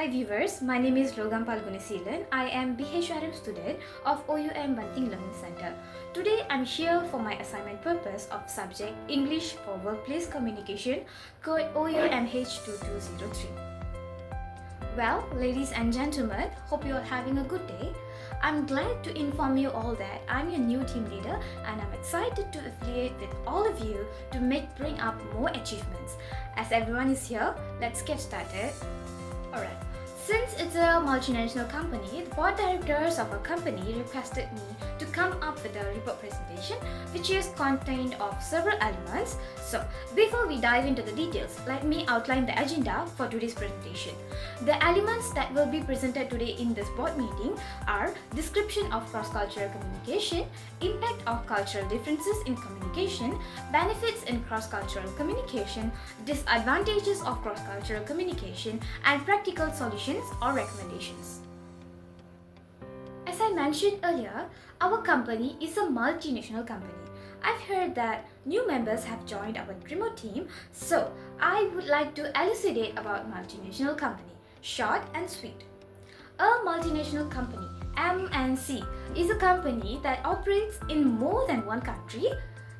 Hi viewers, my name is gunaseelankondasamy. I am BHRM student of OUMH2203 Learning Center. Today I'm here for my assignment purpose of subject English for Workplace Communication, code OUMH2203. Well, ladies and gentlemen, hope you are having a good day. I'm glad to inform you all that I'm your new team leader and I'm excited to affiliate with all of you to bring up more achievements. As everyone is here, let's get started. Alright, since it's a multinational company, the board directors of our company requested me to come up with a report presentation which is contained of several elements. So, before we dive into the details, let me outline the agenda for today's presentation. The elements that will be presented today in this board meeting are description of cross-cultural communication, impact of cultural differences in communication, benefits in cross-cultural communication, disadvantages of cross-cultural communication, and practical solutions or recommendations. As I mentioned earlier, our company is a multinational company. I've heard that new members have joined our remote team, so I would like to elucidate about multinational company, short and sweet. A multinational company, MNC, is a company that operates in more than one country.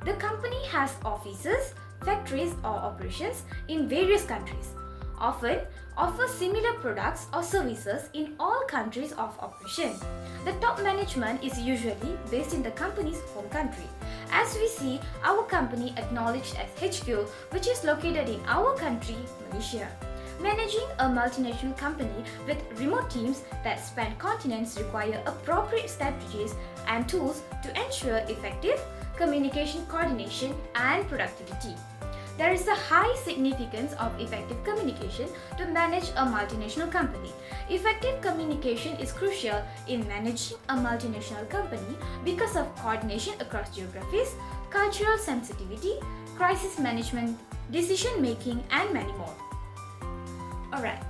The company has offices, factories or operations in various countries, often offers similar products or services in all countries of operation. The top management is usually based in the company's home country. As we see, our company acknowledged as HQ, which is located in our country, Malaysia. Managing a multinational company with remote teams that span continents require appropriate strategies and tools to ensure effective communication coordination and productivity. There is a high significance of effective communication to manage a multinational company. Effective communication is crucial in managing a multinational company because of coordination across geographies, cultural sensitivity, crisis management, decision making, and many more. Alright,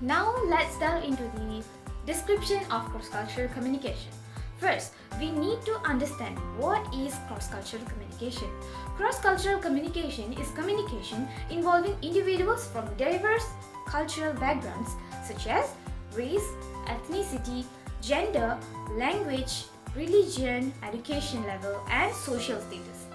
now let's delve into the description of cross-cultural communication. First, we need to understand what is cross-cultural communication. Cross-cultural communication is communication involving individuals from diverse cultural backgrounds such as race, ethnicity, gender, language, religion, education level, and social status.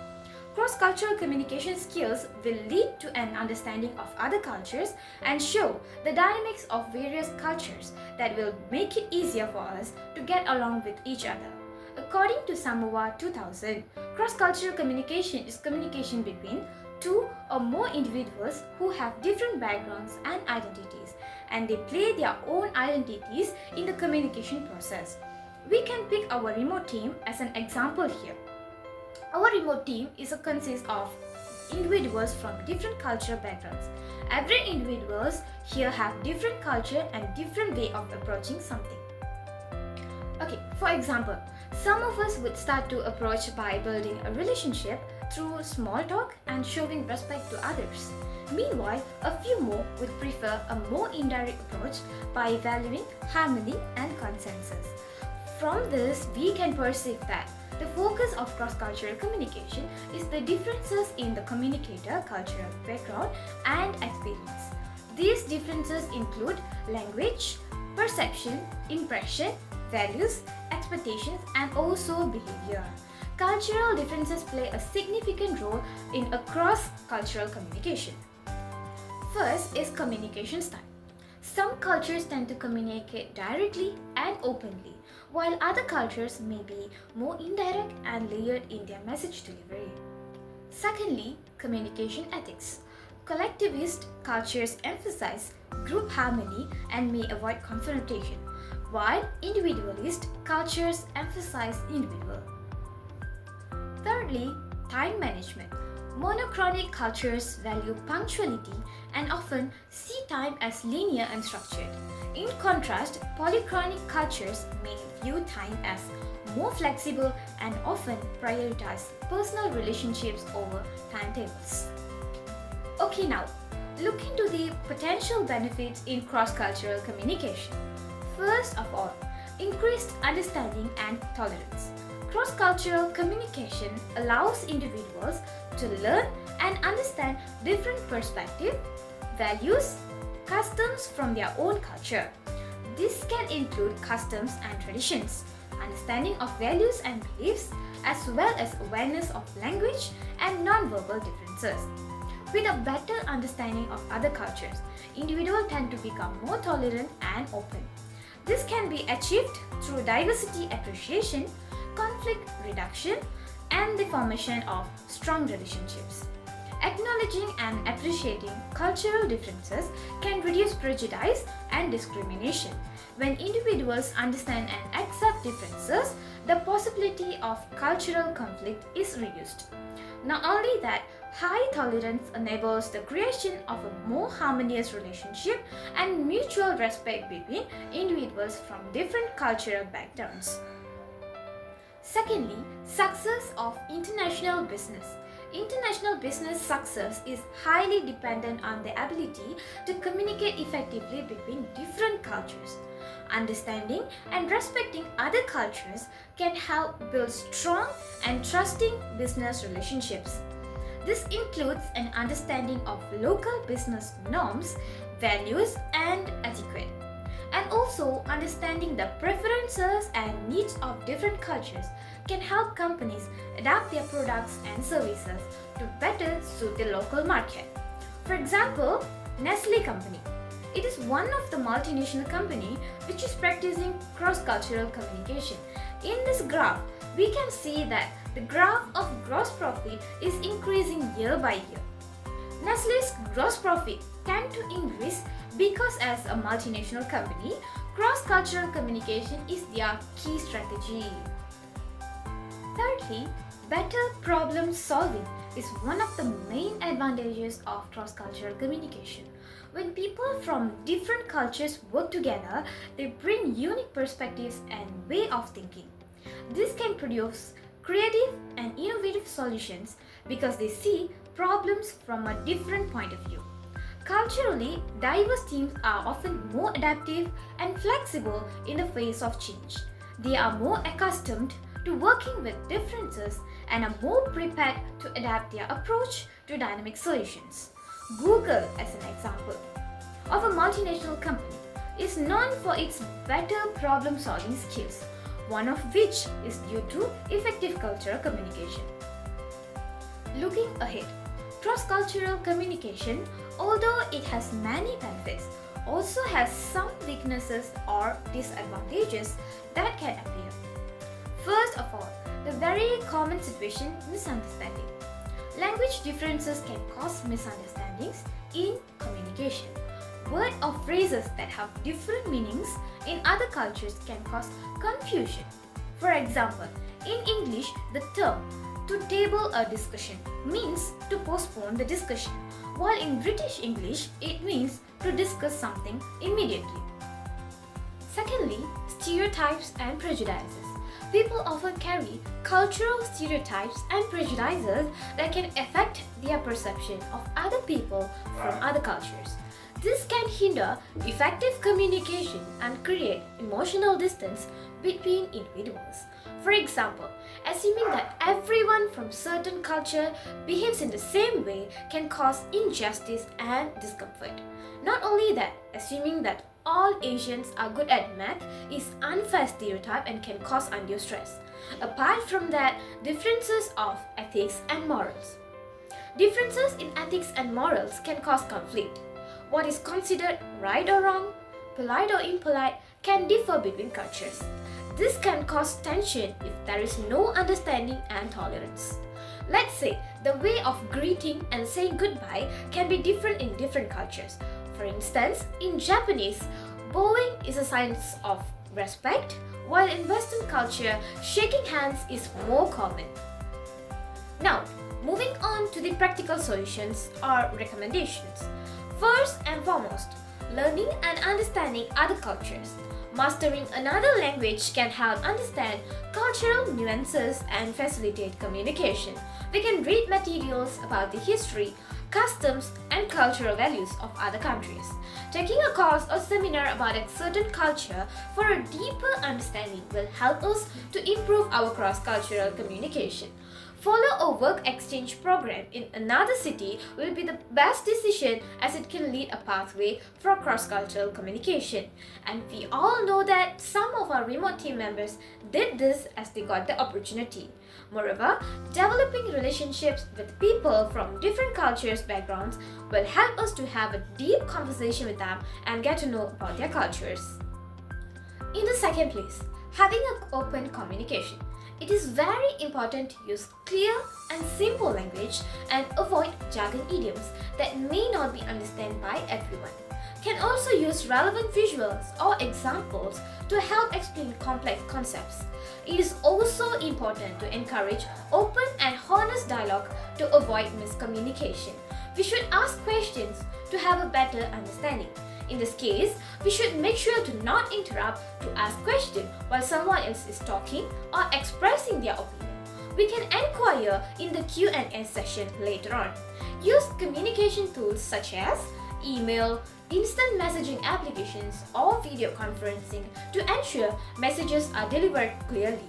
Cross-cultural communication skills will lead to an understanding of other cultures and show the dynamics of various cultures that will make it easier for us to get along with each other. According to Samoa 2000, cross-cultural communication is communication between two or more individuals who have different backgrounds and identities, and they play their own identities in the communication process. We can pick our remote team as an example here. Our remote team consists of individuals from different cultural backgrounds. Every individuals here have different culture and different way of approaching something. Okay, for example, some of us would start to approach by building a relationship through small talk and showing respect to others. Meanwhile, a few more would prefer a more indirect approach by valuing harmony and consensus. From this, we can perceive that the focus of cross-cultural communication is the differences in the communicator cultural background and experience. These differences include language, perception, impression, values, expectations, and also behavior. Cultural differences play a significant role in a cross-cultural communication. First is communication style. Some cultures tend to communicate directly and openly, while other cultures may be more indirect and layered in their message delivery. Secondly, communication ethics. Collectivist cultures emphasize group harmony and may avoid confrontation, while individualist cultures emphasize individual. Thirdly, time management. Monochronic cultures value punctuality and often see time as linear and structured. In contrast, polychronic cultures may view time as more flexible and often prioritize personal relationships over timetables. Okay, now look into the potential benefits in cross-cultural communication. First of all, increased understanding and tolerance. Cross-cultural communication allows individuals to learn and understand different perspectives, values, customs from their own culture. This can include customs and traditions, understanding of values and beliefs, as well as awareness of language and non-verbal differences. With a better understanding of other cultures, individuals tend to become more tolerant and open. This can be achieved through diversity appreciation, conflict reduction, and the formation of strong relationships. Acknowledging and appreciating cultural differences can reduce prejudice and discrimination. When individuals understand and accept differences, the possibility of cultural conflict is reduced. Not only that, high tolerance enables the creation of a more harmonious relationship and mutual respect between individuals from different cultural backgrounds. Secondly, success of international business. International business success is highly dependent on the ability to communicate effectively between different cultures. Understanding and respecting other cultures can help build strong and trusting business relationships. This includes an understanding of local business norms, values, and etiquette, and also understanding the preferences and needs of different cultures can help companies adapt their products and services to better suit the local market. For example, Nestle company. It is one of the multinational company which is practicing cross-cultural communication. In this graph, we can see that the graph of gross profit is increasing year by year. Nestle's gross profit tend to increase because as a multinational company, cross-cultural communication is their key strategy. Thirdly, better problem solving is one of the main advantages of cross-cultural communication. When people from different cultures work together, they bring unique perspectives and way of thinking. This can produce creative and innovative solutions because they see problems from a different point of view. Culturally, diverse teams are often more adaptive and flexible in the face of change. They are more accustomed to working with differences and are more prepared to adapt their approach to dynamic solutions. Google, as an example of a multinational company, is known for its better problem-solving skills, one of which is due to effective cultural communication. Looking ahead, cross-cultural communication, although it has many benefits, also has some weaknesses or disadvantages that can appear. First of all, the very common situation, misunderstanding. Language differences can cause misunderstandings in communication. Words or phrases that have different meanings in other cultures can cause confusion. For example, in English, the term to table a discussion means to postpone the discussion, while in British English, it means to discuss something immediately. Secondly, stereotypes and prejudices. People often carry cultural stereotypes and prejudices that can affect their perception of other people from other cultures. This can hinder effective communication and create emotional distance between individuals. For example, assuming that everyone from certain culture behaves in the same way can cause injustice and discomfort. Not only that, assuming that all Asians are good at math is unfair stereotype and can cause undue stress. Apart from that, differences of ethics and morals. Differences in ethics and morals can cause conflict. What is considered right or wrong, polite or impolite, can differ between cultures. This can cause tension if there is no understanding and tolerance. Let's say the way of greeting and saying goodbye can be different in different cultures. For instance, in Japanese, bowing is a sign of respect, while in Western culture, shaking hands is more common. Now, moving on to the practical solutions or recommendations. First and foremost, learning and understanding other cultures. Mastering another language can help understand cultural nuances and facilitate communication. We can read materials about the history, customs, and cultural values of other countries. Taking a course or seminar about a certain culture for a deeper understanding will help us to improve our cross-cultural communication. Follow a work exchange program in another city will be the best decision as it can lead a pathway for cross-cultural communication. And we all know that some of our remote team members did this as they got the opportunity. Moreover, developing relationships with people from different cultures backgrounds will help us to have a deep conversation with them and get to know about their cultures. In the second place, having an open communication. It is very important to use clear and simple language and avoid jargon idioms that may not be understood by everyone. Can also use relevant visuals or examples to help explain complex concepts. It is also important to encourage open and honest dialogue to avoid miscommunication. We should ask questions to have a better understanding. In this case, we should make sure to not interrupt to ask questions while someone else is talking or expressing their opinion. We can inquire in the Q&A session later on. Use communication tools such as email, instant messaging applications, or video conferencing to ensure messages are delivered clearly.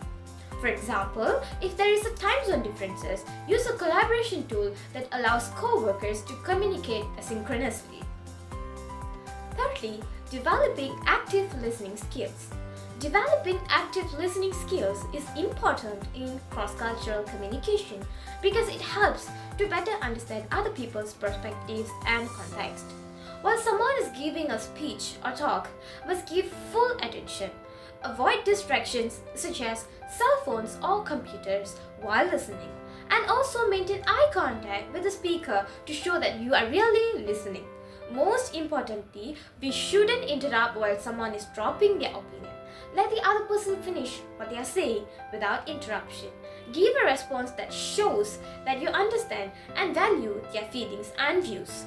For example, if there is a time zone differences, use a collaboration tool that allows co-workers to communicate asynchronously. Thirdly, developing active listening skills. Developing active listening skills is important in cross-cultural communication because it helps to better understand other people's perspectives and context. While someone is giving a speech or talk, must give full attention. Avoid distractions such as cell phones or computers while listening, and also maintain eye contact with the speaker to show that you are really listening. Most importantly, we shouldn't interrupt while someone is dropping their opinion. Let the other person finish what they are saying without interruption. Give a response that shows that you understand and value their feelings and views.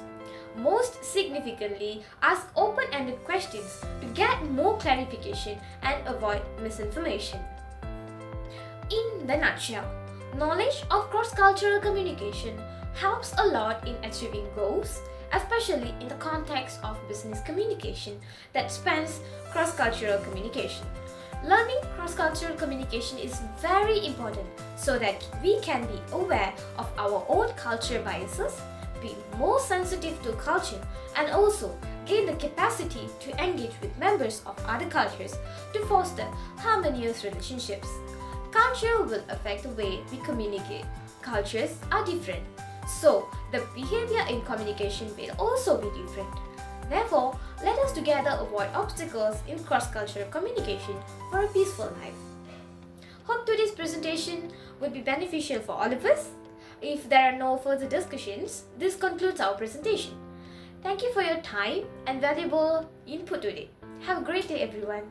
Most significantly, ask open-ended questions to get more clarification and avoid misinformation. In the nutshell, knowledge of cross-cultural communication helps a lot in achieving goals, especially in the context of business communication that spans cross-cultural communication. Learning cross-cultural communication is very important so that we can be aware of our own culture biases, be more sensitive to culture, and also gain the capacity to engage with members of other cultures to foster harmonious relationships. Culture will affect the way we communicate. Cultures are different, so the behavior in communication will also be different. Therefore, let us together avoid obstacles in cross-cultural communication for a peaceful life. Hope today's presentation would be beneficial for all of us. If there are no further discussions, this concludes our presentation. Thank you for your time and valuable input today. Have a great day, everyone.